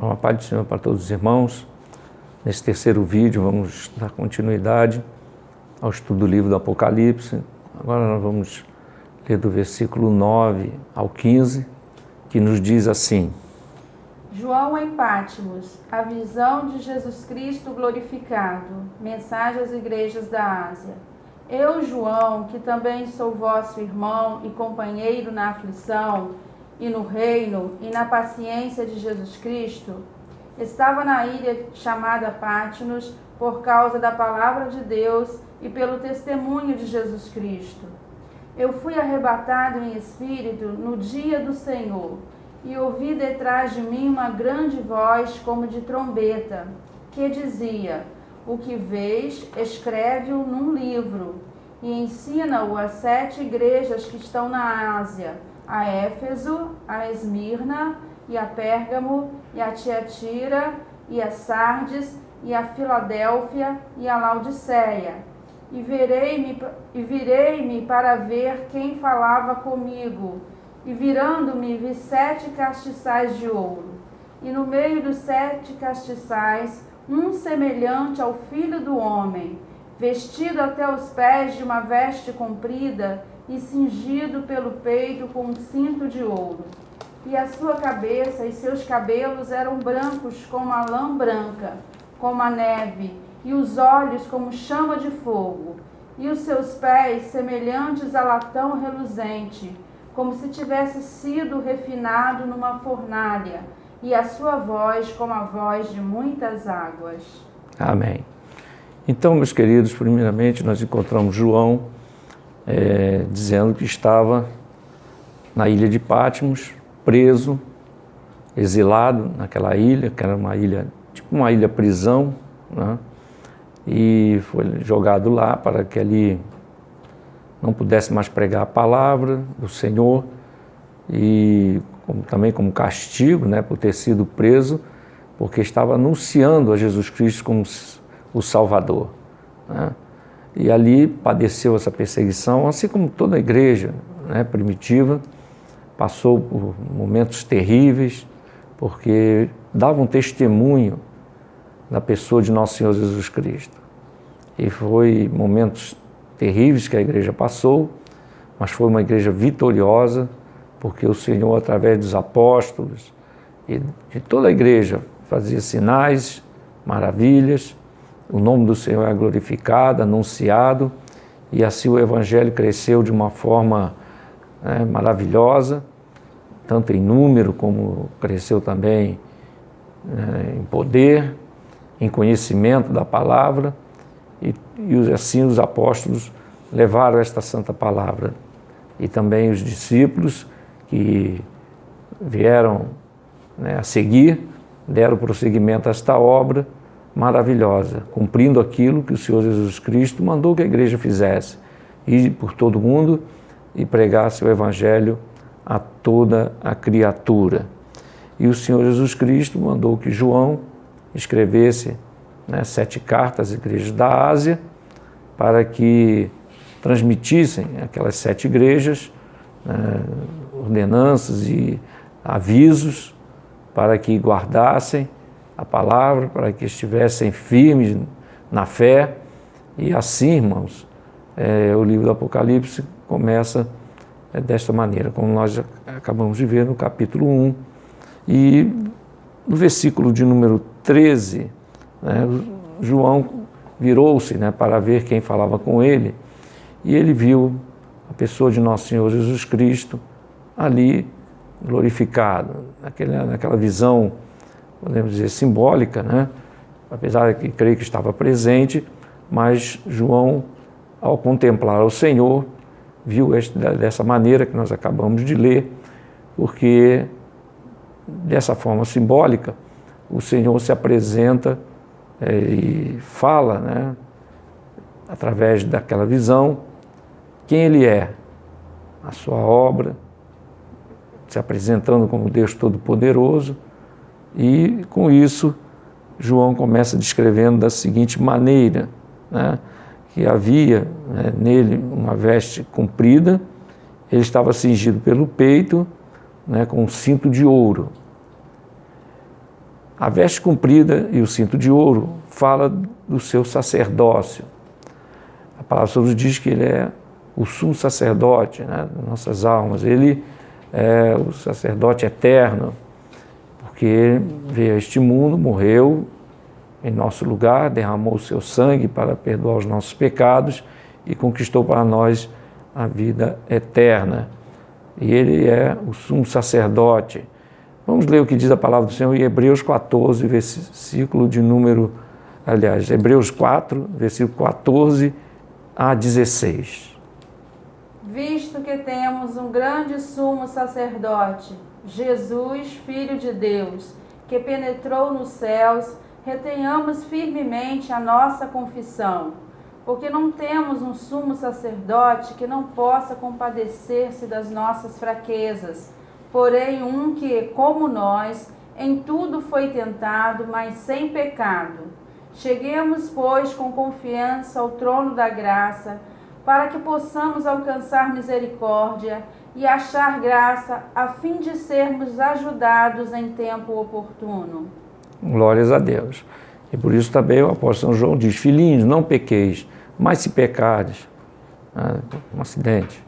Uma paz do Senhor para todos os irmãos. Nesse terceiro vídeo vamos dar continuidade ao estudo do livro do Apocalipse. Agora nós vamos ler do versículo 9 ao 15, que nos diz assim: João em Patmos, a visão de Jesus Cristo glorificado. Mensagem às igrejas da Ásia. Eu, João, que também sou vosso irmão e companheiro na aflição, e no reino e na paciência de Jesus Cristo, estava na ilha chamada Patmos por causa da palavra de Deus e pelo testemunho de Jesus Cristo. Eu fui arrebatado em espírito no dia do Senhor, e ouvi detrás de mim uma grande voz como de trombeta, que dizia: o que vês, escreve-o num livro, e ensina-o às 7 igrejas que estão na Ásia, a Éfeso, a Esmirna, e a Pérgamo, e a Tiatira, e a Sardes, e a Filadélfia, e a Laodiceia. E virei-me para ver quem falava comigo, e virando-me vi 7 castiçais de ouro, e no meio dos 7 castiçais, um semelhante ao Filho do Homem, vestido até os pés de uma veste comprida, e cingido pelo peito com um cinto de ouro. E a sua cabeça e seus cabelos eram brancos como a lã branca, como a neve, e os olhos como chama de fogo, e os seus pés semelhantes a latão reluzente, como se tivesse sido refinado numa fornalha, e a sua voz como a voz de muitas águas. Amém. Então, meus queridos, primeiramente nós encontramos João dizendo que estava na ilha de Patmos, preso, exilado naquela ilha, que era uma ilha, tipo uma ilha prisão, né? E foi jogado lá para que ali não pudesse mais pregar a palavra do Senhor, e também como castigo, né, por ter sido preso, porque estava anunciando a Jesus Cristo como o Salvador, né? E ali padeceu essa perseguição, assim como toda a igreja, né, primitiva, passou por momentos terríveis, porque davam testemunho da pessoa de nosso Senhor Jesus Cristo. E foi momentos terríveis que a igreja passou, mas foi uma igreja vitoriosa, porque o Senhor, através dos apóstolos e de toda a igreja, fazia sinais, maravilhas. O nome do Senhor é glorificado, anunciado, e assim o Evangelho cresceu de uma forma maravilhosa, tanto em número como cresceu também em poder, em conhecimento da palavra, e assim os apóstolos levaram esta santa palavra. E também os discípulos que vieram a seguir, deram prosseguimento a esta obra maravilhosa, cumprindo aquilo que o Senhor Jesus Cristo mandou que a igreja fizesse, ir por todo mundo e pregasse o Evangelho a toda a criatura. E o Senhor Jesus Cristo mandou que João escrevesse 7 cartas às igrejas da Ásia, para que transmitissem aquelas 7 igrejas ordenanças e avisos, para que guardassem a palavra, para que estivessem firmes na fé. E assim, irmãos, o livro do Apocalipse começa desta maneira, como nós acabamos de ver no capítulo 1. E no versículo de número 13, João virou-se para ver quem falava com ele, e ele viu a pessoa de nosso Senhor Jesus Cristo ali glorificado, naquela visão, podemos dizer, simbólica, né? Apesar de que creio que estava presente, mas João, ao contemplar o Senhor, viu dessa maneira que nós acabamos de ler, porque dessa forma simbólica o Senhor se apresenta e fala, através daquela visão, quem Ele é, a sua obra, se apresentando como Deus Todo-Poderoso. E com isso João começa descrevendo da seguinte maneira, que havia nele uma veste comprida, ele estava cingido pelo peito, com um cinto de ouro. A veste comprida e o cinto de ouro fala do seu sacerdócio. A palavra de Deus diz que ele é o sumo sacerdote, né, das nossas almas. Ele é o sacerdote eterno, porque veio a este mundo, morreu em nosso lugar, derramou o seu sangue para perdoar os nossos pecados e conquistou para nós a vida eterna. E ele é o sumo sacerdote. Vamos ler o que diz a palavra do Senhor em Hebreus 14, versículo de número, Hebreus 4, versículo 14 a 16. Visto que temos um grande sumo sacerdote, Jesus, Filho de Deus, que penetrou nos céus, retenhamos firmemente a nossa confissão, porque não temos um sumo sacerdote que não possa compadecer-se das nossas fraquezas, porém um que, como nós, em tudo foi tentado, mas sem pecado. Cheguemos, pois, com confiança ao trono da graça, para que possamos alcançar misericórdia e achar graça, a fim de sermos ajudados em tempo oportuno. Glórias a Deus. E por isso também o apóstolo São João diz: filhinhos, não pequeis, mas se pecardes, um acidente,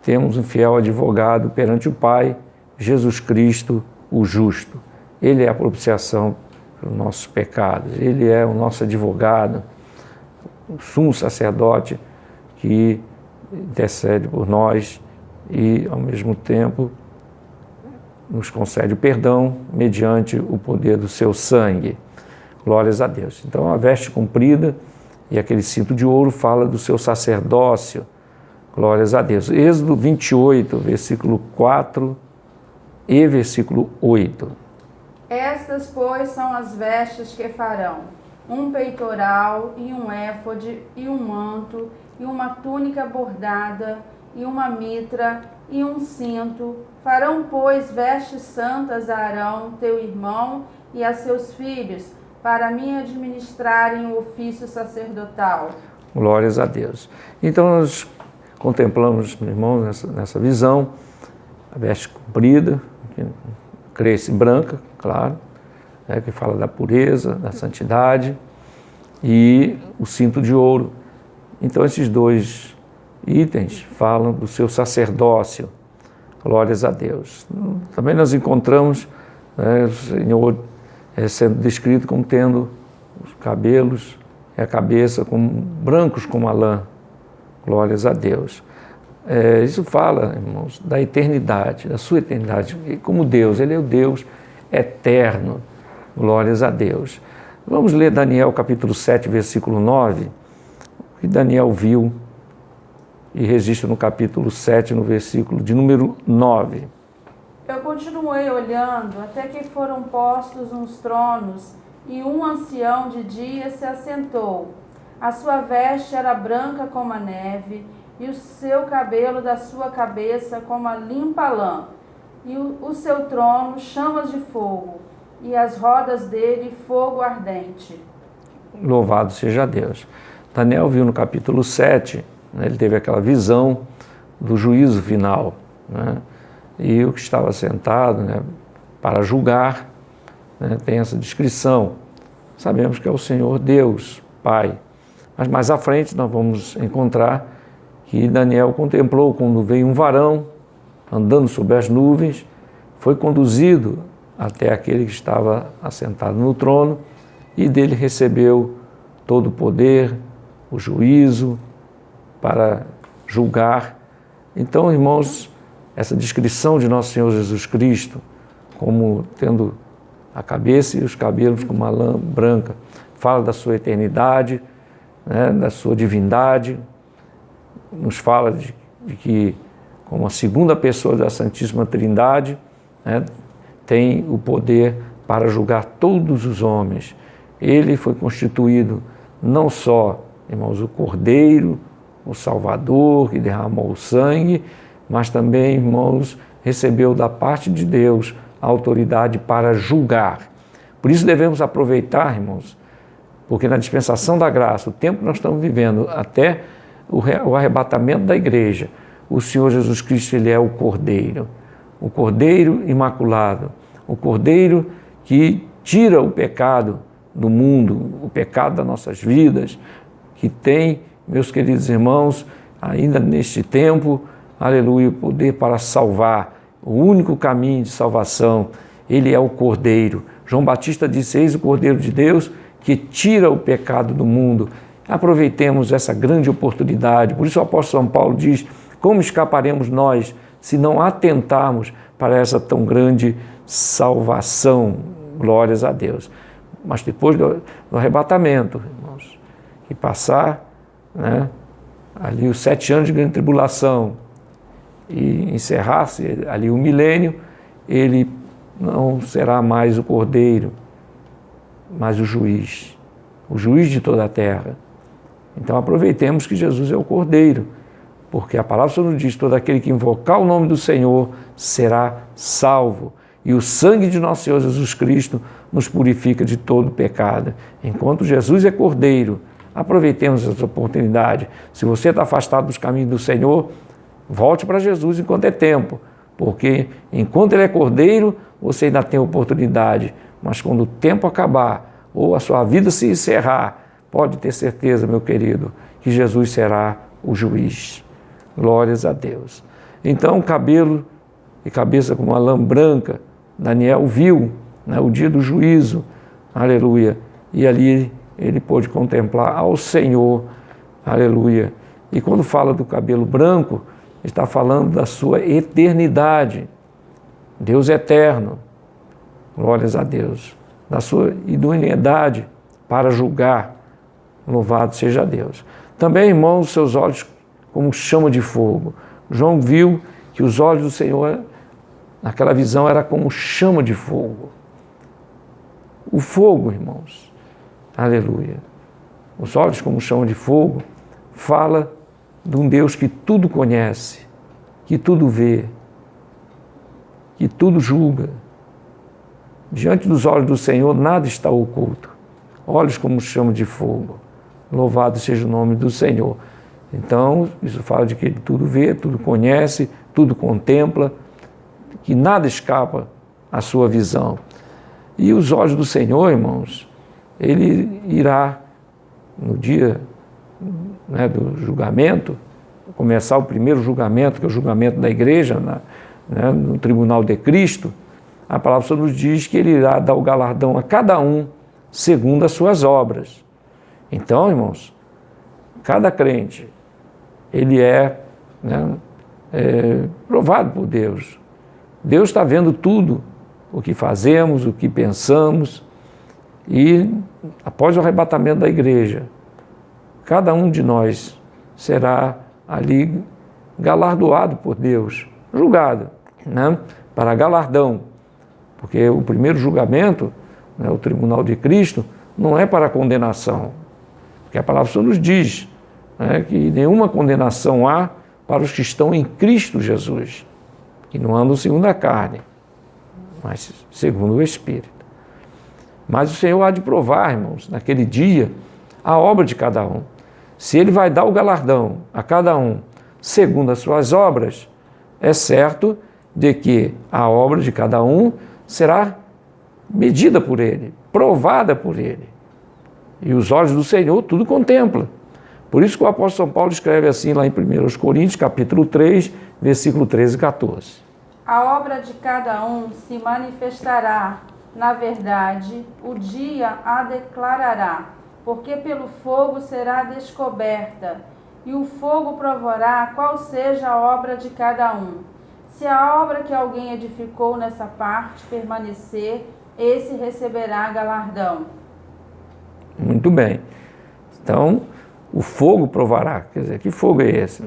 temos um fiel advogado perante o Pai, Jesus Cristo, o justo. Ele é a propiciação pelos nossos pecados, ele é o nosso advogado, o sumo sacerdote que intercede por nós e, ao mesmo tempo, nos concede o perdão mediante o poder do seu sangue. Glórias a Deus. Então, a veste comprida e aquele cinto de ouro fala do seu sacerdócio. Glórias a Deus. Êxodo 28, versículo 4 e versículo 8. Estas, pois, são as vestes que farão: um peitoral e um éfode e um manto e uma túnica bordada e uma mitra e um cinto. Farão, pois, vestes santas a Arão, teu irmão, e a seus filhos, para me administrarem o ofício sacerdotal. Glórias a Deus. Então nós contemplamos, meus irmãos, nessa visão, a veste comprida, que cresce branca, claro, que fala da pureza, da santidade, e o cinto de ouro. Então esses dois itens falam do seu sacerdócio. Glórias a Deus. Também nós encontramos o Senhor sendo descrito como tendo os cabelos e a cabeça como brancos como a lã. Glórias a Deus. Isso fala, irmãos, da eternidade, da sua eternidade. E como Deus, Ele é o Deus eterno. Glórias a Deus. Vamos ler Daniel capítulo 7, versículo 9, o que Daniel viu e registra no capítulo 7, no versículo de número 9. Eu continuei olhando até que foram postos uns tronos, e um ancião de dia se assentou. A sua veste era branca como a neve, e o seu cabelo da sua cabeça como a limpa lã, e o seu trono chamas de fogo, e as rodas dele fogo ardente. Louvado seja Deus. Daniel viu no capítulo 7, ele teve aquela visão do juízo final, né? E o que estava sentado, né, para julgar, né, tem essa descrição. Sabemos que é o Senhor Deus, Pai. Mas mais à frente nós vamos encontrar que Daniel contemplou quando veio um varão andando sobre as nuvens, foi conduzido até aquele que estava assentado no trono e dele recebeu todo o poder, o juízo para julgar. Então, irmãos, essa descrição de nosso Senhor Jesus Cristo como tendo a cabeça e os cabelos como uma lã branca, fala da sua eternidade, né, da sua divindade, nos fala de que, como a segunda pessoa da Santíssima Trindade, né, tem o poder para julgar todos os homens. Ele foi constituído não só, irmãos, o Cordeiro, o Salvador, que derramou o sangue, mas também, irmãos, recebeu da parte de Deus a autoridade para julgar. Por isso devemos aproveitar, irmãos, porque na dispensação da graça, o tempo que nós estamos vivendo, até o arrebatamento da igreja, o Senhor Jesus Cristo, Ele é o Cordeiro imaculado, o Cordeiro que tira o pecado do mundo, o pecado das nossas vidas, que tem, meus queridos irmãos, ainda neste tempo, aleluia, o poder para salvar, o único caminho de salvação, ele é o Cordeiro. João Batista disse, eis o Cordeiro de Deus que tira o pecado do mundo. Aproveitemos essa grande oportunidade. Por isso o apóstolo São Paulo diz, como escaparemos nós se não atentarmos para essa tão grande salvação? Glórias a Deus. Mas depois do arrebatamento, irmãos, que passar, né, ali os 7 anos de grande tribulação e encerrar-se ali o milênio, ele não será mais o Cordeiro, mas o juiz de toda a terra. Então aproveitemos que Jesus é o Cordeiro, porque a palavra só nos diz, todo aquele que invocar o nome do Senhor será salvo. E o sangue de nosso Senhor Jesus Cristo nos purifica de todo pecado. Enquanto Jesus é Cordeiro, aproveitemos essa oportunidade. Se você está afastado dos caminhos do Senhor, volte para Jesus enquanto é tempo, porque enquanto Ele é Cordeiro, você ainda tem oportunidade, mas quando o tempo acabar, ou a sua vida se encerrar, pode ter certeza, meu querido, que Jesus será o juiz. Glórias a Deus. Então, cabelo e cabeça como uma lã branca, Daniel viu, né, o dia do juízo, aleluia, e ali ele pôde contemplar ao Senhor, aleluia. E quando fala do cabelo branco, está falando da sua eternidade. Deus é eterno, glórias a Deus, da sua idoneidade para julgar, louvado seja Deus. Também, irmãos, seus olhos como chama de fogo. João viu que os olhos do Senhor, naquela visão, era como chama de fogo. O fogo, irmãos, aleluia, os olhos como chama de fogo, fala de um Deus que tudo conhece, que tudo vê, que tudo julga. Diante dos olhos do Senhor nada está oculto. Olhos como chama de fogo. Louvado seja o nome do Senhor. Então, isso fala de que Ele tudo vê, tudo conhece, tudo contempla, que nada escapa à sua visão. E os olhos do Senhor, irmãos, Ele irá, no dia, né, do julgamento, começar o primeiro julgamento, que é o julgamento da igreja, né, no tribunal de Cristo, a palavra só nos diz que Ele irá dar o galardão a cada um segundo as suas obras. Então, irmãos, cada crente, ele é, né, provado por Deus. Deus está vendo tudo, o que fazemos, o que pensamos, e após o arrebatamento da igreja, cada um de nós será ali galardoado por Deus, julgado, né, para galardão, porque o primeiro julgamento, né, o tribunal de Cristo, não é para condenação, porque a palavra só nos diz, né, que nenhuma condenação há para os que estão em Cristo Jesus, que não andam segundo a carne, mas segundo o Espírito. Mas o Senhor há de provar, irmãos, naquele dia, a obra de cada um. Se Ele vai dar o galardão a cada um segundo as suas obras, é certo de que a obra de cada um será medida por Ele, provada por Ele. E os olhos do Senhor tudo contempla. Por isso que o apóstolo São Paulo escreve assim lá em 1 Coríntios, capítulo 3, versículo 13 e 14. A obra de cada um se manifestará, na verdade, o dia a declarará, porque pelo fogo será descoberta, e o fogo provará qual seja a obra de cada um. Se a obra que alguém edificou nessa parte permanecer, esse receberá galardão. Muito bem. Então, o fogo provará. Quer dizer, que fogo é esse?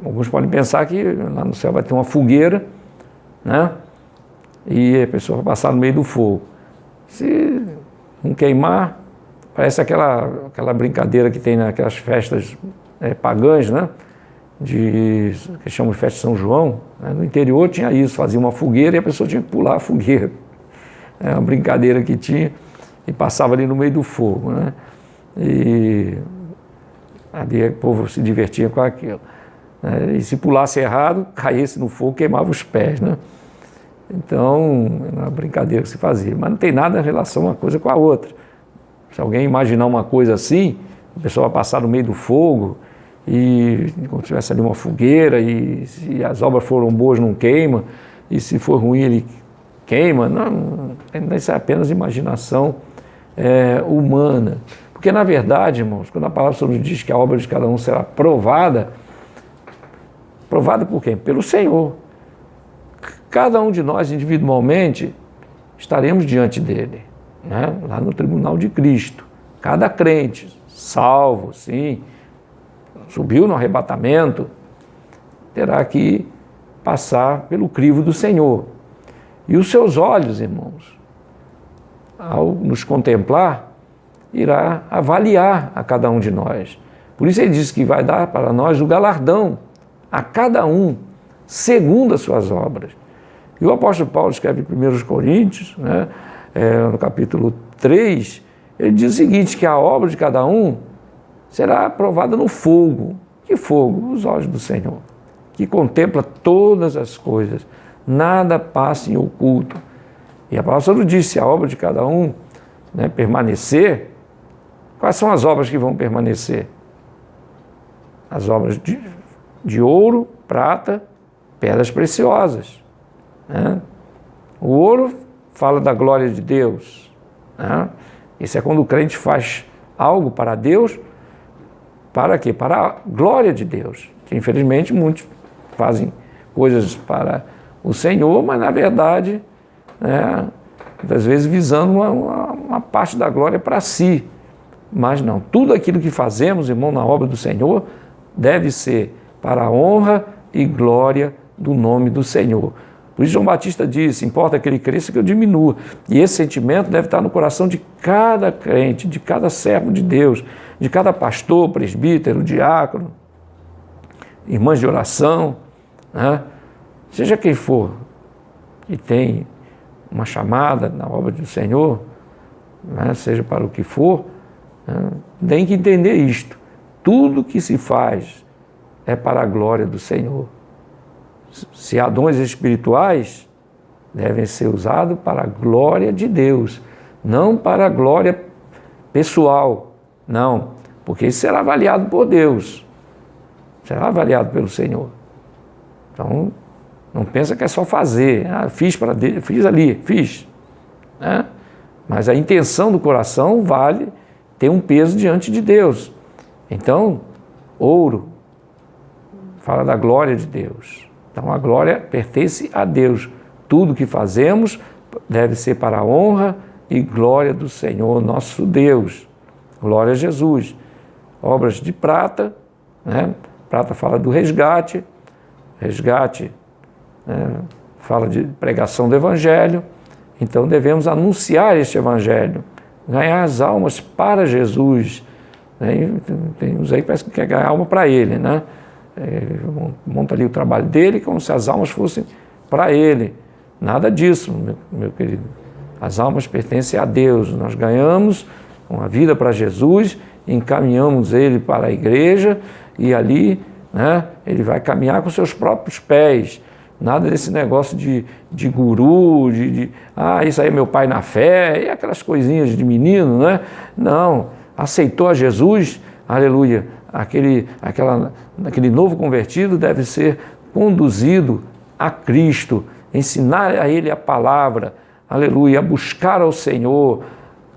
Alguns podem pensar que lá no céu vai ter uma fogueira, né? E a pessoa vai passar no meio do fogo. Se não queimar, parece aquela brincadeira que tem naquelas festas pagãs, né? Que chamam de festa de São João. Né? No interior tinha isso, fazia uma fogueira e a pessoa tinha que pular a fogueira. É uma brincadeira que tinha e passava ali no meio do fogo, né? E ali o povo se divertia com aquilo. E se pulasse errado, caísse no fogo, queimava os pés, né? Então, era uma brincadeira que se fazia. Mas não tem nada em relação uma coisa com a outra. Se alguém imaginar uma coisa assim, a pessoa vai passar no meio do fogo, e como se tivesse ali uma fogueira, e se as obras foram boas não queima, e se for ruim ele queima. Não, isso é apenas imaginação humana. Porque na verdade, irmãos, quando a palavra nos diz que a obra de cada um será provada por quem? Pelo Senhor. Cada um de nós individualmente estaremos diante dele, né? Lá no tribunal de Cristo. Cada crente, salvo, sim, subiu no arrebatamento, terá que passar pelo crivo do Senhor. E os seus olhos, irmãos, ao nos contemplar, irá avaliar a cada um de nós. Por isso ele diz que vai dar para nós o galardão a cada um, segundo as suas obras. E o apóstolo Paulo escreve em 1 Coríntios, né, no capítulo 3, ele diz o seguinte, que a obra de cada um será aprovada no fogo. Que fogo? Os olhos do Senhor, que contempla todas as coisas, nada passa em oculto. E a palavra nos diz, se a obra de cada um, né, permanecer, quais são as obras que vão permanecer? As obras de ouro, prata, pedras preciosas. Né? O ouro fala da glória de Deus. Né? Isso é quando o crente faz algo para Deus, para quê? Para a glória de Deus. Que infelizmente muitos fazem coisas para o Senhor, mas na verdade, né, muitas vezes visando uma parte da glória para si. Mas não, tudo aquilo que fazemos, irmão, na obra do Senhor, deve ser para a honra e glória do nome do Senhor. Por isso João Batista disse, importa que ele cresça que eu diminua. E esse sentimento deve estar no coração de cada crente, de cada servo de Deus, de cada pastor, presbítero, diácono, irmãs de oração, né? Seja quem for que tem uma chamada na obra do Senhor, né? Seja para o que for, né? Tem que entender isto. Tudo que se faz é para a glória do Senhor. Se há dons espirituais, devem ser usados para a glória de Deus, não para a glória pessoal, não, porque isso será avaliado por Deus, será avaliado pelo Senhor. Então, não pensa que é só fazer, fiz para Deus, fiz ali, fiz, né? Mas a intenção do coração tem um peso diante de Deus. Então, ouro fala da glória de Deus. Então a glória pertence a Deus. Tudo que fazemos deve ser para a honra e glória do Senhor nosso Deus. Glória a Jesus. Obras de prata, né? Prata fala do resgate, né? Fala de pregação do Evangelho. Então devemos anunciar este Evangelho, ganhar as almas para Jesus. Tem uns aí que parece que quer ganhar alma para ele, né? Monta ali o trabalho dele como se as almas fossem para ele. Nada disso, meu querido. As almas pertencem a Deus. Nós ganhamos uma vida para Jesus, encaminhamos ele para a igreja e ali, né, ele vai caminhar com seus próprios pés. Nada desse negócio de guru, isso aí é meu pai na fé, e aquelas coisinhas de menino, né? Não, aceitou a Jesus, aleluia. Aquele novo convertido deve ser conduzido a Cristo, ensinar a ele a palavra, aleluia, buscar ao Senhor,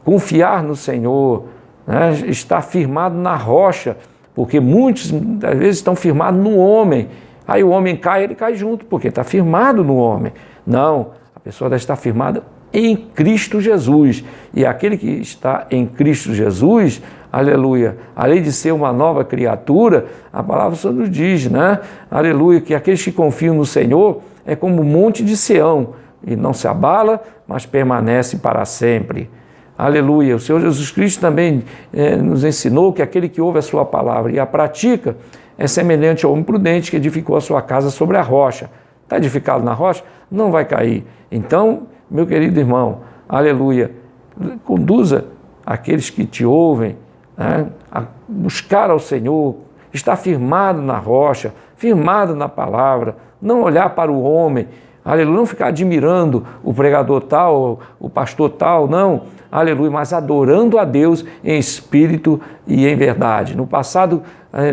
confiar no Senhor, né? Estar firmado na rocha, porque muitos, às vezes, estão firmados no homem. Aí o homem cai, ele cai junto, porque está firmado no homem. Não, a pessoa deve estar firmada em Cristo Jesus. E aquele que está em Cristo Jesus, aleluia, além de ser uma nova criatura, a palavra só nos diz, né? Aleluia, que aqueles que confiam no Senhor é como o monte de Sião, e não se abala, mas permanece para sempre. Aleluia, o Senhor Jesus Cristo também nos ensinou que aquele que ouve a sua palavra e a pratica é semelhante ao homem prudente que edificou a sua casa sobre a rocha. Está edificado na rocha? Não vai cair. Então, meu querido irmão, aleluia, conduza aqueles que te ouvem, né, a buscar ao Senhor, estar firmado na rocha, firmado na palavra, não olhar para o homem, aleluia, não ficar admirando o pregador tal, o pastor tal, não, aleluia, mas adorando a Deus em espírito e em verdade. No passado,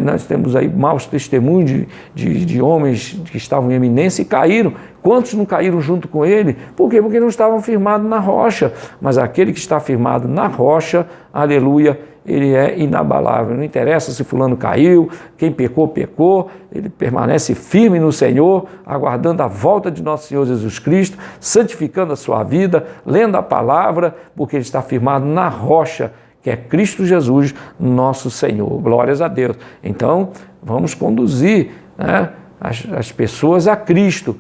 nós temos aí maus testemunhos de homens que estavam em eminência e caíram. Quantos não caíram junto com ele? Por quê? Porque não estavam firmados na rocha. Mas aquele que está firmado na rocha, aleluia, ele é inabalável. Não interessa se fulano caiu, quem pecou, pecou. Ele permanece firme no Senhor, aguardando a volta de nosso Senhor Jesus Cristo, santificando a sua vida, lendo a palavra, porque ele está firmado na rocha, que é Cristo Jesus, nosso Senhor. Glórias a Deus. Então, vamos conduzir, né, as pessoas a Cristo,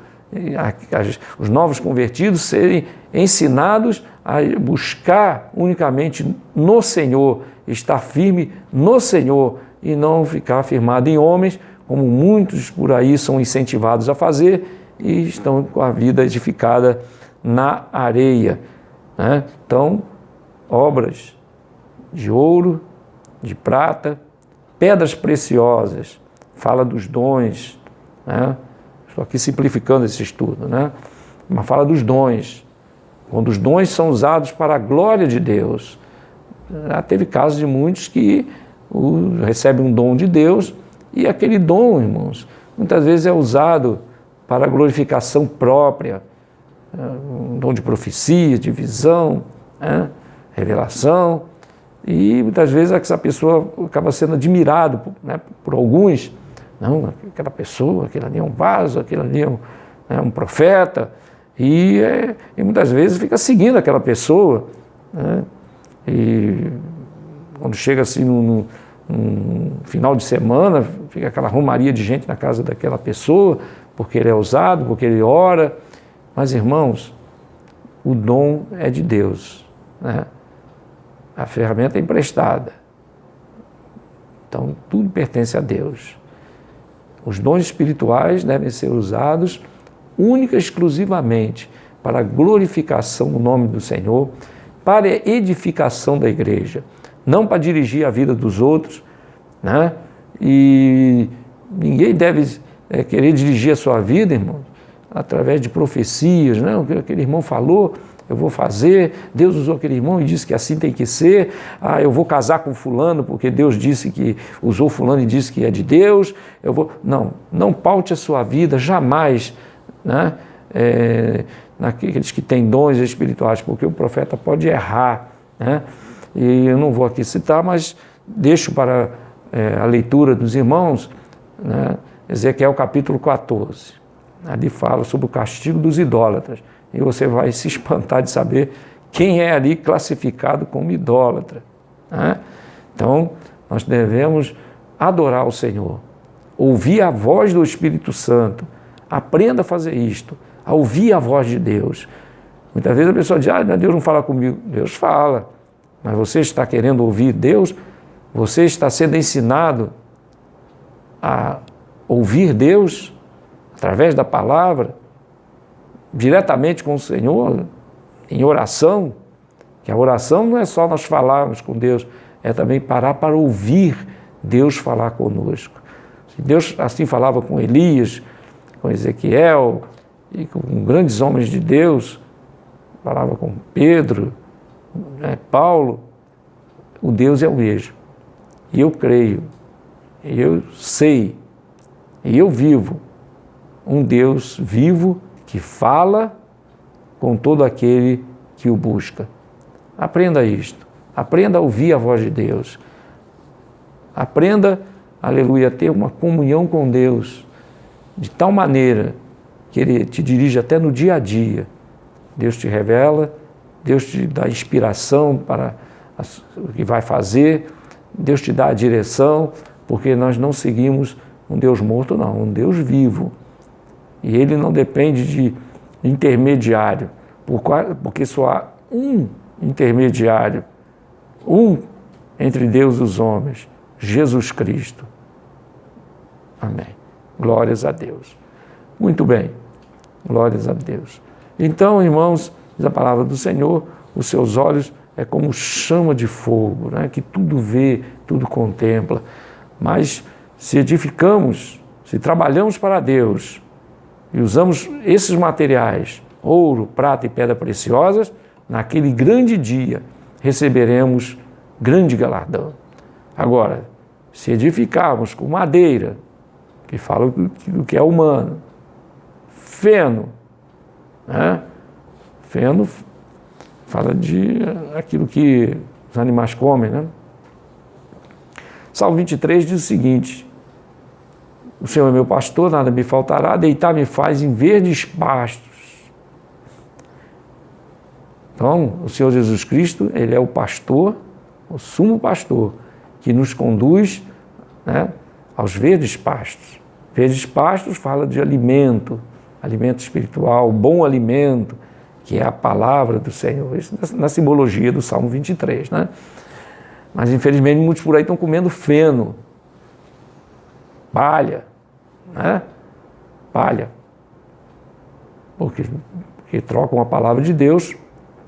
os novos convertidos serem ensinados a buscar unicamente no Senhor, estar firme no Senhor e não ficar firmado em homens, como muitos por aí são incentivados a fazer e estão com a vida edificada na areia, né? Então, obras de ouro, de prata, pedras preciosas, fala dos dons, né? Estou aqui simplificando esse estudo, né? Mas fala dos dons, quando os dons são usados para a glória de Deus. Já teve casos de muitos que recebem um dom de Deus e aquele dom, irmãos, muitas vezes é usado para a glorificação própria, um dom de profecia, de visão, né? Revelação, e muitas vezes essa pessoa acaba sendo admirado, né, por alguns. Não, aquela pessoa, aquele ali é um vaso, aquele ali é um profeta, e muitas vezes fica seguindo aquela pessoa, né? E quando chega assim no final de semana, fica aquela romaria de gente na casa daquela pessoa, porque ele é ousado, porque ele ora. Mas, irmãos, o dom é de Deus, né? A ferramenta é emprestada. Então, tudo pertence a Deus. Os dons espirituais devem ser usados única e exclusivamente para a glorificação do nome do Senhor, para a edificação da igreja, não para dirigir a vida dos outros, né? E ninguém deve querer dirigir a sua vida, irmão, através de profecias, né? O que aquele irmão falou, eu vou fazer, Deus usou aquele irmão e disse que assim tem que ser, eu vou casar com fulano porque Deus disse que, usou fulano e disse que é de Deus, não paute a sua vida jamais, né? Naqueles que têm dons espirituais, porque o profeta pode errar, né? E eu não vou aqui citar, mas deixo para a leitura dos irmãos, né? Ezequiel capítulo 14, ali fala sobre o castigo dos idólatras, e você vai se espantar de saber quem é ali classificado como idólatra, né? Então, nós devemos adorar o Senhor, ouvir a voz do Espírito Santo, aprenda a fazer isto, a ouvir a voz de Deus. Muitas vezes a pessoa diz, Deus não fala comigo. Deus fala, mas você está querendo ouvir Deus? Você está sendo ensinado a ouvir Deus através da palavra, diretamente com o Senhor, em oração? Que a oração não é só nós falarmos com Deus, é também parar para ouvir Deus falar conosco. Se Deus assim falava com Elias, com Ezequiel e com grandes homens de Deus, falava com Pedro, né, Paulo, o Deus é o mesmo. E eu creio, e eu sei, e eu vivo um Deus vivo que fala com todo aquele que o busca. Aprenda isto, aprenda a ouvir a voz de Deus, aprenda, aleluia, a ter uma comunhão com Deus, de tal maneira que Ele te dirige até no dia a dia. Deus te revela, Deus te dá inspiração para o que vai fazer, Deus te dá a direção, porque nós não seguimos um Deus morto, não, um Deus vivo. E Ele não depende de intermediário, porque só há um intermediário, um entre Deus e os homens, Jesus Cristo. Amém. Glórias a Deus. Muito bem, glórias a Deus. Então, irmãos, diz a palavra do Senhor, os seus olhos é como chama de fogo, né, que tudo vê, tudo contempla. Mas se edificamos, se trabalhamos para Deus, e usamos esses materiais, ouro, prata e pedras preciosas, naquele grande dia receberemos grande galardão. Agora, se edificarmos com madeira, que fala do que é humano, feno, né? Feno fala de aquilo que os animais comem, né? Salmo 23 diz o seguinte: o Senhor é meu pastor, nada me faltará, deitar-me faz em verdes pastos. Então, o Senhor Jesus Cristo, Ele é o pastor, o sumo pastor, que nos conduz, né, aos verdes pastos. Verdes pastos fala de alimento, alimento espiritual, bom alimento, que é a palavra do Senhor. Isso na simbologia do Salmo 23, né? Mas, infelizmente, muitos por aí estão comendo feno, palha, né? Palha. Porque trocam a palavra de Deus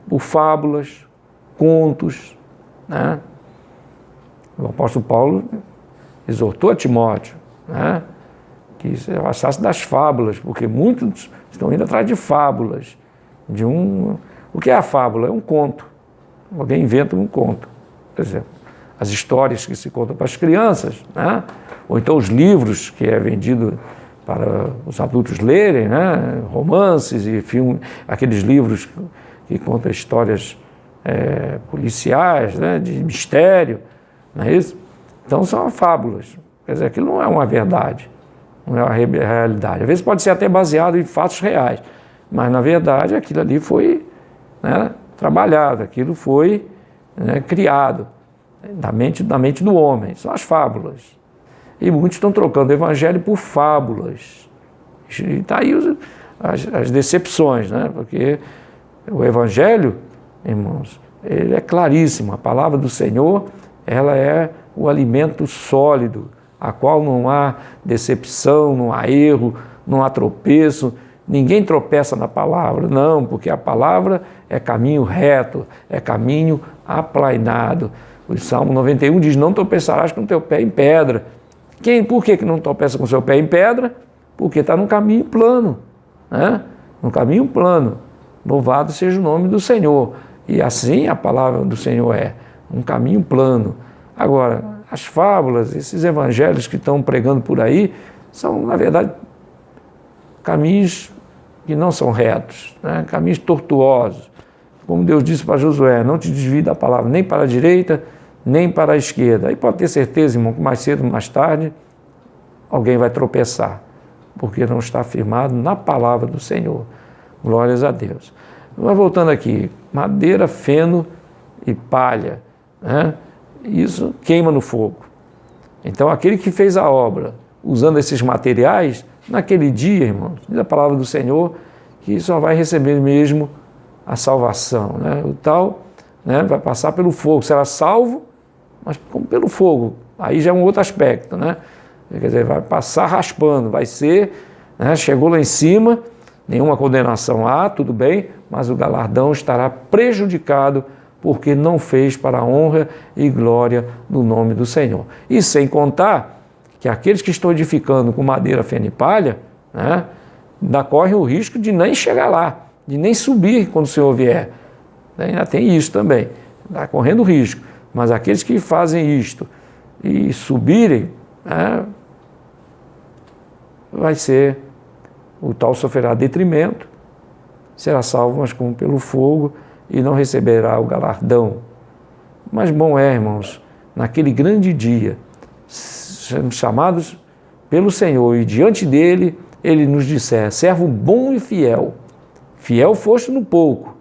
por fábulas, contos, né? O apóstolo Paulo exortou a Timóteo, né, que se afastasse das fábulas, porque muitos estão indo atrás de fábulas. O que é a fábula? É um conto. Alguém inventa um conto. Por exemplo, as histórias que se contam para as crianças, né? Ou então os livros que é vendido para os adultos lerem, né? Romances e filmes, aqueles livros que contam histórias policiais, né? De mistério, não é isso? Então são fábulas. Quer dizer, aquilo não é uma verdade, não é uma realidade. Às vezes pode ser até baseado em fatos reais, mas na verdade aquilo ali foi, né, trabalhado, aquilo foi, né, criado da mente do homem. São as fábulas. E muitos estão trocando o evangelho por fábulas. E está aí as decepções, né? Porque o evangelho, irmãos, ele é claríssimo. A palavra do Senhor, ela é o alimento sólido, a qual não há decepção, não há erro, não há tropeço. Ninguém tropeça na palavra, não, porque a palavra é caminho reto, é caminho aplainado. O Salmo 91 diz: não tropeçarás com o teu pé em pedra. Por que não tropeça com o seu pé em pedra? Porque está no caminho plano, né? No caminho plano. Louvado seja o nome do Senhor. E assim a palavra do Senhor é um caminho plano. Agora, as fábulas, esses evangelhos que estão pregando por aí, são, na verdade, caminhos que não são retos, né? Caminhos tortuosos. Como Deus disse para Josué: não te desvie da palavra nem para a direita, nem para a esquerda. Aí pode ter certeza, irmão, que mais cedo ou mais tarde alguém vai tropeçar, porque não está firmado na palavra do Senhor. Glórias a Deus. Mas voltando aqui, madeira, feno e palha, né? Isso queima no fogo. Então aquele que fez a obra usando esses materiais, naquele dia, irmãos, diz a palavra do Senhor, que só vai receber mesmo a salvação, né? O tal, né, vai passar pelo fogo, será salvo, mas como pelo fogo. Aí já é um outro aspecto, né? Quer dizer, vai passar raspando, vai ser, né, chegou lá em cima, nenhuma condenação há, tudo bem, mas o galardão estará prejudicado porque não fez para a honra e glória do nome do Senhor. E sem contar que aqueles que estão edificando com madeira, feno e palha, né, ainda correm o risco de nem chegar lá, de nem subir quando o Senhor vier. Ainda tem isso também, está correndo risco. Mas aqueles que fazem isto e subirem, né, vai ser, o tal sofrerá detrimento, será salvo, mas como pelo fogo, e não receberá o galardão. Mas bom é, irmãos, naquele grande dia, sermos chamados pelo Senhor e diante dele, ele nos disser: servo bom e fiel, fiel foste no pouco,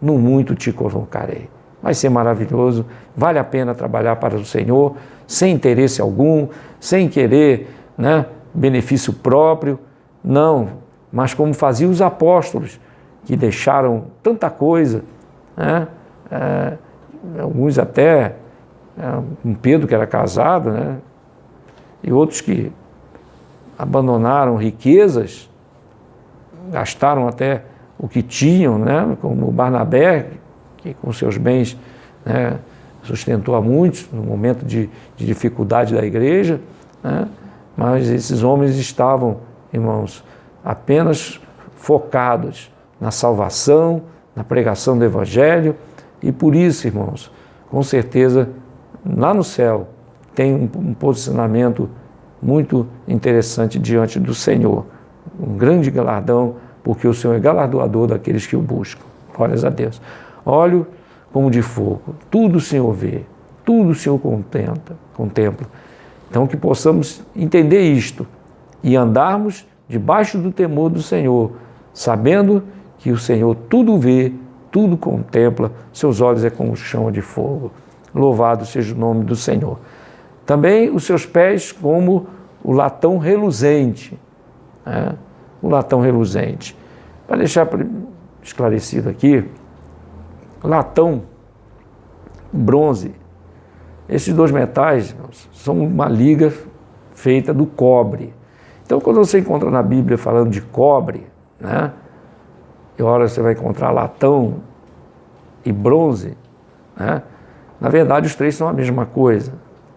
no muito te colocarei. Vai ser maravilhoso, vale a pena trabalhar para o Senhor, sem interesse algum, sem querer, né, benefício próprio, não, mas como faziam os apóstolos, que deixaram tanta coisa, né? Alguns até, um Pedro que era casado, né? E outros que abandonaram riquezas, gastaram até o que tinham, né? Como o Barnabé, que com seus bens, né, sustentou a muitos no momento de dificuldade da igreja, né? Mas esses homens estavam, irmãos, apenas focados na salvação, na pregação do Evangelho, e por isso, irmãos, com certeza, lá no céu, tem um posicionamento muito interessante diante do Senhor. Um grande galardão, porque o Senhor é galardoador daqueles que o buscam. Glórias a Deus. Olho como de fogo, tudo o Senhor vê, tudo o Senhor contempla. Então, que possamos entender isto e andarmos debaixo do temor do Senhor, sabendo que o Senhor tudo vê, tudo contempla, seus olhos é como chama de fogo. Louvado seja o nome do Senhor. Também os seus pés como o latão reluzente, né? O latão reluzente. Para deixar esclarecido aqui, latão, bronze, esses dois metais são uma liga feita do cobre. Então, quando você encontra na Bíblia falando de cobre, né, e hora você vai encontrar latão e bronze, né, na verdade os três são a mesma coisa.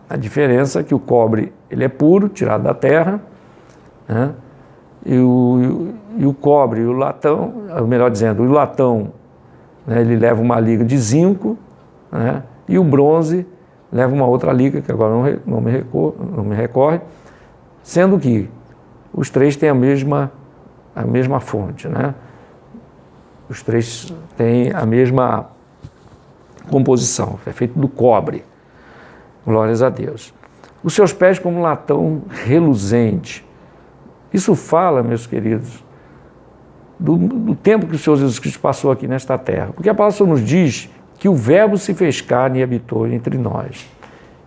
A diferença é que o cobre ele é puro, tirado da terra, né, e o cobre e o latão, melhor dizendo, o latão, né, ele leva uma liga de zinco, né, e o bronze leva uma outra liga, que agora não me recorre, sendo que os três têm a mesma fonte, né? Os três têm a mesma composição, é feito do cobre. Glórias a Deus. Os seus pés como um latão reluzente. Isso fala, meus queridos, do tempo que o Senhor Jesus Cristo passou aqui nesta terra. Porque a palavra nos diz que o Verbo se fez carne e habitou entre nós.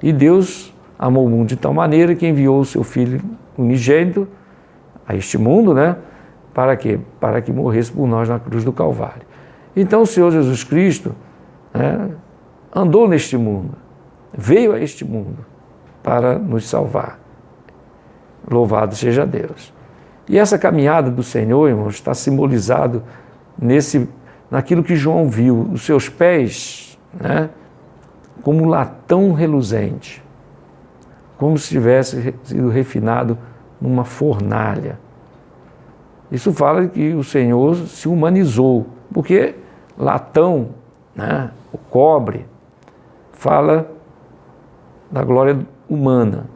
E Deus amou o mundo de tal maneira que enviou o seu Filho unigênito a este mundo, né? Para quê? Para que morresse por nós na cruz do Calvário. Então o Senhor Jesus Cristo, né, andou neste mundo, veio a este mundo para nos salvar. Louvado seja Deus. E essa caminhada do Senhor, irmãos, está simbolizado naquilo que João viu, os seus pés, né, como latão reluzente, como se tivesse sido refinado numa fornalha. Isso fala que o Senhor se humanizou, porque latão, né, o cobre, fala da glória humana.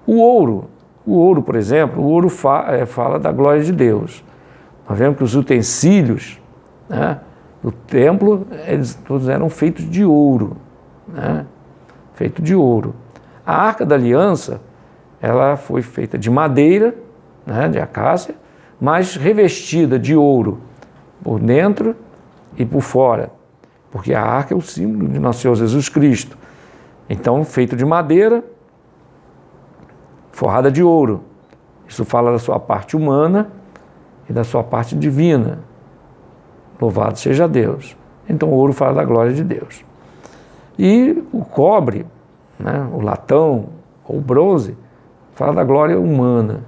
O ouro, por exemplo, o ouro fala da glória de Deus. Nós vemos que os utensílios, né, do templo, eles todos eram feitos de ouro, né, feito de ouro. A Arca da Aliança, ela foi feita de madeira, né, de acácia, mas revestida de ouro por dentro e por fora, porque a arca é o símbolo de nosso Senhor Jesus Cristo. Então, feito de madeira, forrada de ouro. Isso fala da sua parte humana e da sua parte divina. Louvado seja Deus. Então, o ouro fala da glória de Deus. E o cobre, né, o latão ou o bronze, fala da glória humana.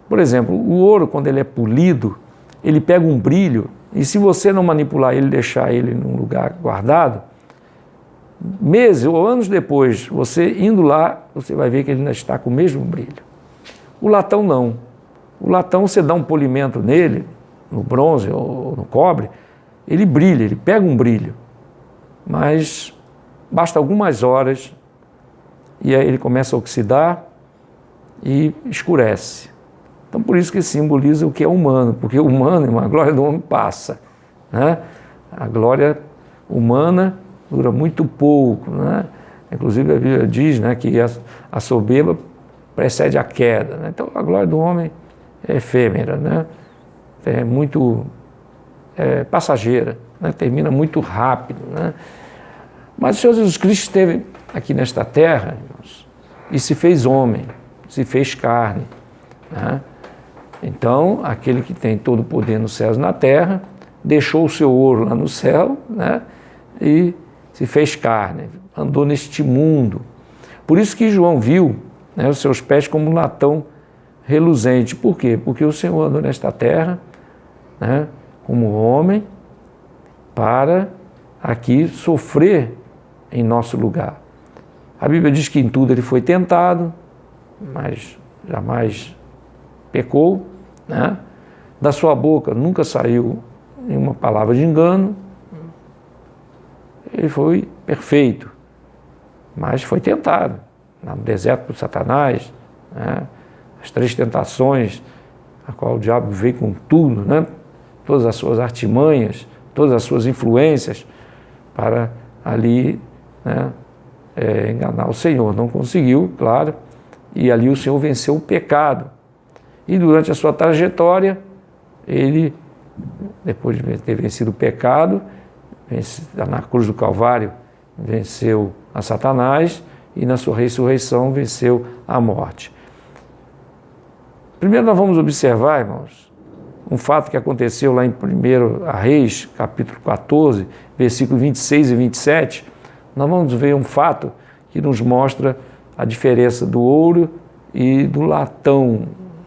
Por exemplo, o ouro, quando ele é polido, ele pega um brilho, e se você não manipular ele, deixar ele num lugar guardado, meses ou anos depois, você indo lá, você vai ver que ele ainda está com o mesmo brilho. O latão não. O latão, você dá um polimento nele, no bronze ou no cobre, ele brilha, ele pega um brilho. Mas basta algumas horas e aí ele começa a oxidar e escurece. Então, por isso que simboliza o que é humano, porque o humano, irmão, a glória do homem passa, né? A glória humana dura muito pouco, né? Inclusive a Bíblia diz, né, que a soberba precede a queda, né? Então a glória do homem é efêmera, né? É muito passageira, né? Termina muito rápido, né? Mas o Senhor Jesus Cristo esteve aqui nesta terra, irmãos, e se fez homem, se fez carne, né? Então, aquele que tem todo o poder nos céus e na terra, deixou o seu ouro lá no céu, né, e se fez carne, andou neste mundo. Por isso que João viu, né, os seus pés como um latão reluzente. Por quê? Porque o Senhor andou nesta terra, né, como homem, para aqui sofrer em nosso lugar. A Bíblia diz que em tudo ele foi tentado, mas jamais pecou, né? Da sua boca nunca saiu nenhuma palavra de engano. Ele foi perfeito, mas foi tentado no deserto por Satanás, né? As 3 tentações, a qual o diabo veio com tudo, né? Todas as suas artimanhas, todas as suas influências para ali, né, enganar o Senhor. Não conseguiu, claro, e ali o Senhor venceu o pecado. E durante a sua trajetória, ele, depois de ter vencido o pecado, na cruz do Calvário, venceu a Satanás e na sua ressurreição venceu a morte. Primeiro nós vamos observar, irmãos, um fato que aconteceu lá em 1 Reis, capítulo 14, versículos 26 e 27. Nós vamos ver um fato que nos mostra a diferença do ouro e do latão,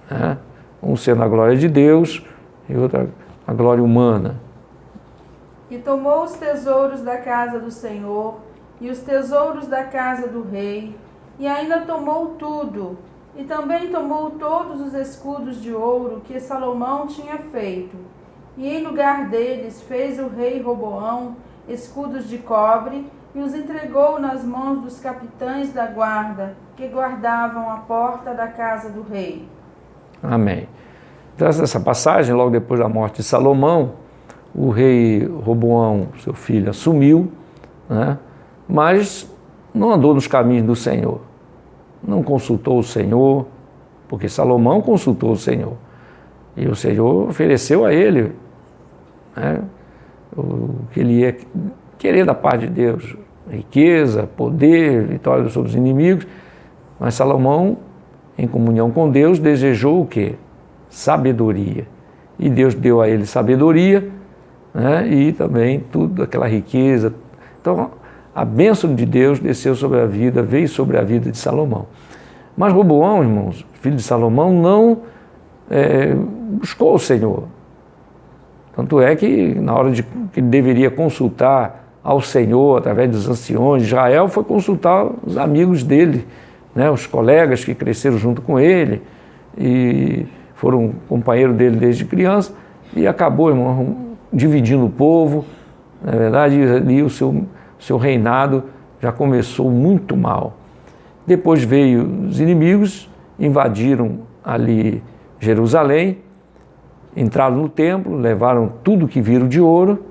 né? Um sendo a glória de Deus e outra a glória humana. E tomou os tesouros da casa do Senhor e os tesouros da casa do rei, e ainda tomou tudo, e também tomou todos os escudos de ouro que Salomão tinha feito. E em lugar deles fez o rei Roboão escudos de cobre, e os entregou nas mãos dos capitães da guarda, que guardavam a porta da casa do rei. Amém. Então, essa passagem, logo depois da morte de Salomão, o rei Roboão, seu filho, assumiu, né? Mas não andou nos caminhos do Senhor. Não consultou o Senhor, porque Salomão consultou o Senhor. E o Senhor ofereceu a ele, né, o que ele ia querer da parte de Deus: riqueza, poder, vitória sobre os inimigos. Mas Salomão, em comunhão com Deus, desejou o quê? Sabedoria. E Deus deu a ele sabedoria, né, e também tudo, aquela riqueza. Então, a bênção de Deus desceu sobre a vida, veio sobre a vida de Salomão. Mas Roboão, irmãos, filho de Salomão, não buscou o Senhor. Tanto é que, na hora de que ele deveria consultar ao Senhor, através dos anciões de Israel, foi consultar os amigos dele, né, os colegas que cresceram junto com ele e foram companheiros dele desde criança, e acabou, irmão, dividindo o povo. Na verdade, ali o seu reinado já começou muito mal. Depois veio os inimigos, invadiram ali Jerusalém, entraram no templo, levaram tudo que viram de ouro,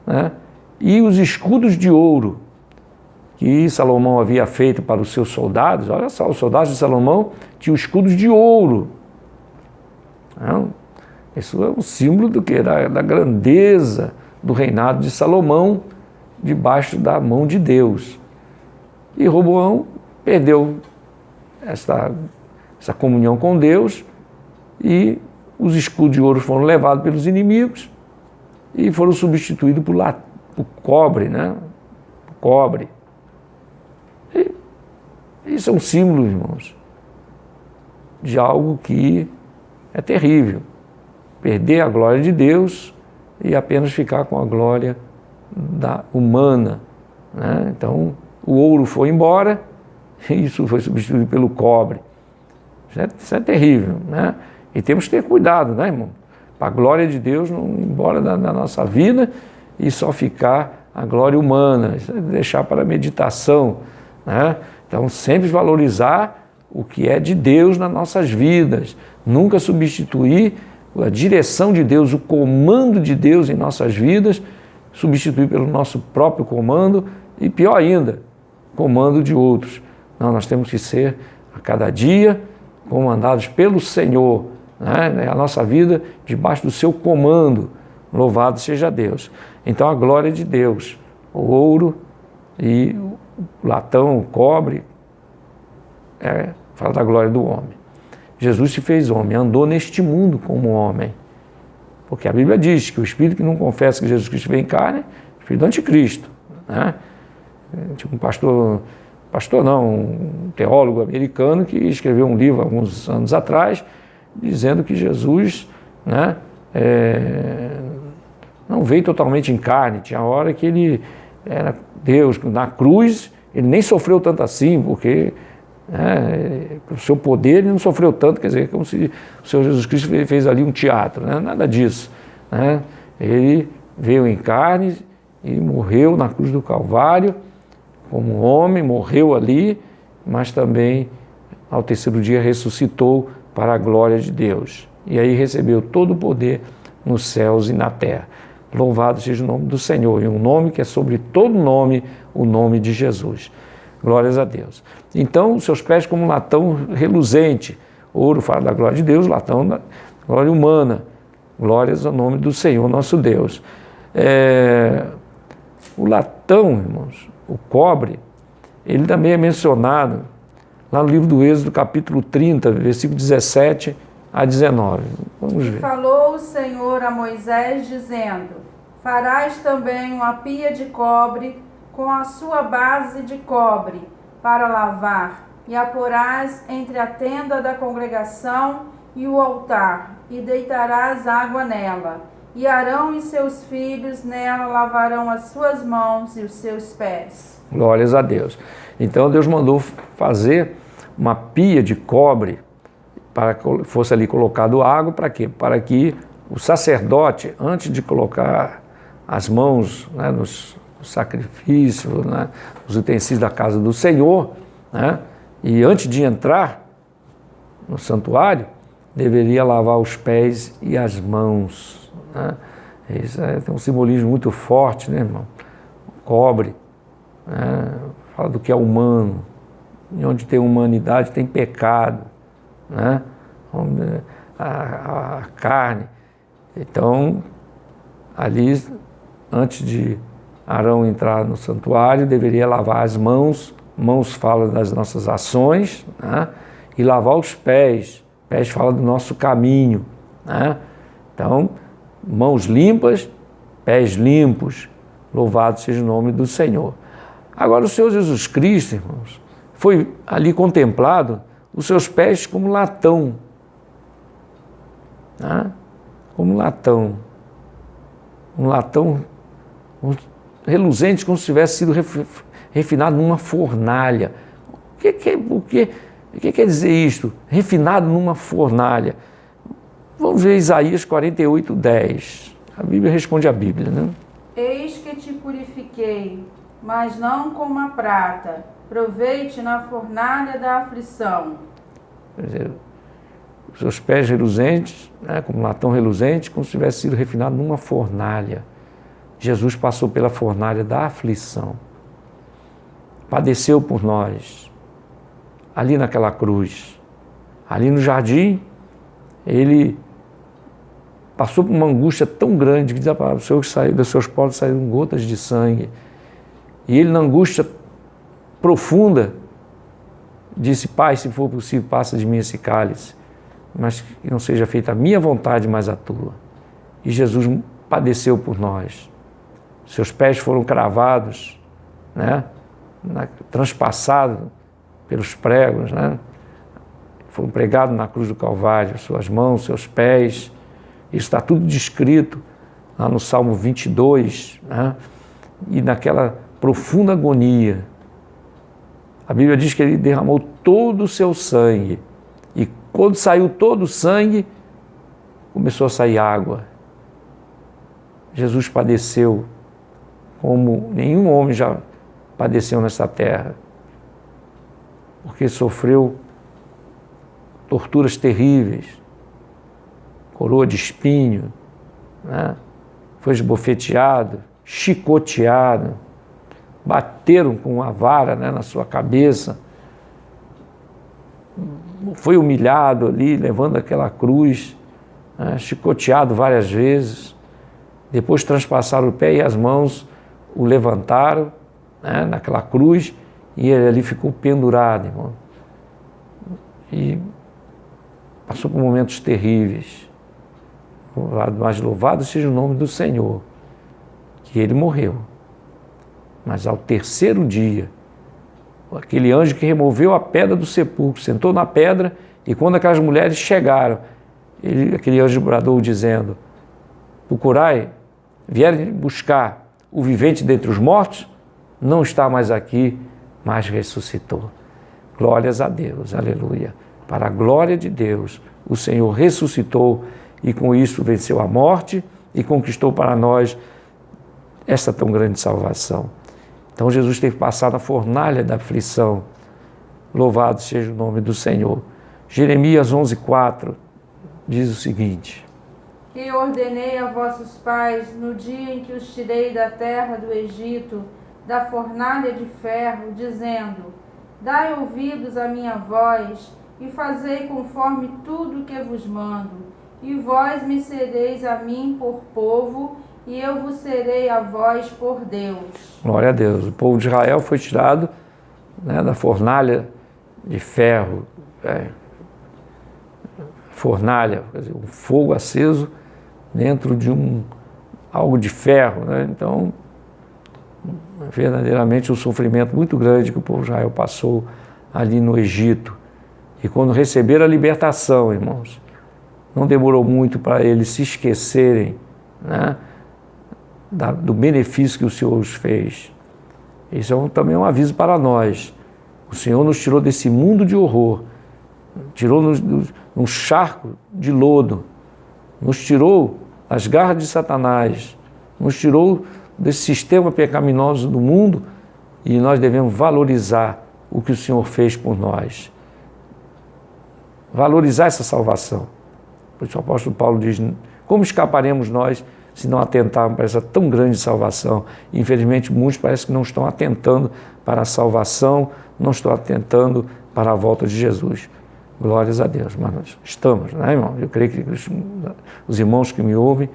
né? E os escudos de ouro que Salomão havia feito para os seus soldados. Olha só, os soldados de Salomão tinham escudos de ouro. Isso é um símbolo do quê? Da grandeza do reinado de Salomão, debaixo da mão de Deus. E Roboão perdeu essa comunhão com Deus, e os escudos de ouro foram levados pelos inimigos e foram substituídos por cobre, né? Cobre. E isso é um símbolo, irmãos, de algo que é terrível. Perder a glória de Deus e apenas ficar com a glória humana, né? Então, o ouro foi embora e isso foi substituído pelo cobre. Isso é terrível, né? E temos que ter cuidado, né, irmão? Para a glória de Deus não ir embora da nossa vida e só ficar a glória humana, deixar para a meditação, né? Então, sempre valorizar o que é de Deus nas nossas vidas, nunca substituir a direção de Deus, o comando de Deus em nossas vidas, substituir pelo nosso próprio comando e, pior ainda, comando de outros. Não, nós temos que ser, a cada dia, comandados pelo Senhor, né? A nossa vida debaixo do seu comando. Louvado seja Deus. Então, a glória de Deus, o ouro e o latão, o cobre, fala da glória do homem. Jesus se fez homem, andou neste mundo como homem. Porque a Bíblia diz que o espírito que não confessa que Jesus Cristo veio em carne é o espírito do anticristo, né? Tinha um teólogo americano que escreveu um livro alguns anos atrás, dizendo que Jesus, né, não veio totalmente em carne. Tinha hora que ele era Deus, na cruz ele nem sofreu tanto assim, porque O seu poder ele não sofreu tanto, quer dizer, como se o Senhor Jesus Cristo fez ali um teatro, né? Nada disso. Né? Ele veio em carne e morreu na cruz do Calvário, como homem, morreu ali, mas também ao terceiro dia ressuscitou para a glória de Deus. E aí recebeu todo o poder nos céus e na terra. Louvado seja o nome do Senhor, e um nome que é sobre todo nome, o nome de Jesus. Glórias a Deus. Então, os seus pés como um latão reluzente. Ouro fala da glória de Deus, latão da glória humana. Glórias ao nome do Senhor, nosso Deus. O latão, irmãos, o cobre, ele também é mencionado lá no livro do Êxodo, capítulo 30, versículo 17 a 19. Vamos ver. E falou o Senhor a Moisés, dizendo: farás também uma pia de cobre com a sua base de cobre para lavar, e a porás entre a tenda da congregação e o altar, e deitarás água nela. E Arão e seus filhos nela lavarão as suas mãos e os seus pés. Glórias a Deus. Então Deus mandou fazer uma pia de cobre para que fosse ali colocado água, para quê? Para que o sacerdote, antes de colocar as mãos, né, nos sacrifícios, né, os utensílios da casa do Senhor, né, e antes de entrar no santuário, deveria lavar os pés e as mãos. Né? Isso tem um simbolismo muito forte, né, irmão? Cobre, né, fala do que é humano, e onde tem humanidade tem pecado, né? A carne. Então, ali, antes de Arão entrar no santuário, deveria lavar as mãos. Mãos fala das nossas ações, né? E lavar os pés. Pés fala do nosso caminho, né? Então, mãos limpas, pés limpos. Louvado seja o nome do Senhor. Agora, o Senhor Jesus Cristo, irmãos, foi ali contemplado os seus pés como latão, né? Como latão, um latão reluzente, como se tivesse sido refinado numa fornalha. O que quer dizer isto? Refinado numa fornalha. Vamos ver Isaías 48:10. A Bíblia responde à Bíblia, né? Eis que te purifiquei, mas não como a prata. Provei-te na fornalha da aflição. Quer dizer, os seus pés reluzentes, né, como latão reluzente, como se tivesse sido refinado numa fornalha. Jesus passou pela fornalha da aflição. Padeceu por nós. Ali naquela cruz. Ali no jardim, ele passou por uma angústia tão grande que diz a palavra, o Senhor que saiu dos seus poros saíram gotas de sangue. E ele, na angústia profunda, disse: Pai, se for possível, passa de mim esse cálice, mas que não seja feita a minha vontade, mas a tua. E Jesus padeceu por nós. Seus pés foram cravados, né? Transpassados pelos pregos, né? Foram pregados na cruz do Calvário, suas mãos, seus pés. Isso está tudo descrito lá no Salmo 22, né? E naquela profunda agonia, a Bíblia diz que ele derramou todo o seu sangue. E quando saiu todo o sangue, começou a sair água. Jesus padeceu como nenhum homem já padeceu nesta terra. Porque sofreu torturas terríveis, coroa de espinho, né? Foi esbofeteado, chicoteado, bateram com uma vara, né, na sua cabeça, foi humilhado ali, levando aquela cruz, né, chicoteado várias vezes, depois transpassaram o pé e as mãos, o levantaram, né, naquela cruz, e ele ali ficou pendurado, irmão. E passou por momentos terríveis. Mas louvado seja o nome do Senhor, que ele morreu. Mas ao terceiro dia, aquele anjo que removeu a pedra do sepulcro, sentou na pedra, e quando aquelas mulheres chegaram, aquele anjo bradou dizendo: procurai, vieram buscar o vivente dentre os mortos, não está mais aqui, mas ressuscitou. Glórias a Deus, aleluia. Para a glória de Deus, o Senhor ressuscitou e com isso venceu a morte e conquistou para nós esta tão grande salvação. Então Jesus teve passado a fornalha da aflição. Louvado seja o nome do Senhor. Jeremias 11:4 diz o seguinte: Que ordenei a vossos pais no dia em que os tirei da terra do Egito, da fornalha de ferro, dizendo: Dai ouvidos à minha voz e fazei conforme tudo que vos mando. E vós me sereis a mim por povo, e eu vos serei a vós por Deus. Glória a Deus. O povo de Israel foi tirado, né, da fornalha de ferro, fornalha, quer dizer, um fogo aceso dentro de algo de ferro, né? Então, verdadeiramente um sofrimento muito grande que o povo de Israel passou ali no Egito. E quando receberam a libertação, irmãos, não demorou muito para eles se esquecerem, né, do benefício que o Senhor os fez. Isso também é um aviso para nós. O Senhor nos tirou desse mundo de horror, tirou-nos num charco de lodo, nos tirou das garras de Satanás, nos tirou desse sistema pecaminoso do mundo, e nós devemos valorizar o que o Senhor fez por nós. Valorizar essa salvação. Por isso o apóstolo Paulo diz: como escaparemos nós se não atentarmos para essa tão grande salvação? Infelizmente, muitos parecem que não estão atentando para a salvação, não estão atentando para a volta de Jesus. Glórias a Deus, mas nós estamos, né, irmão? Eu creio que os irmãos que me ouvem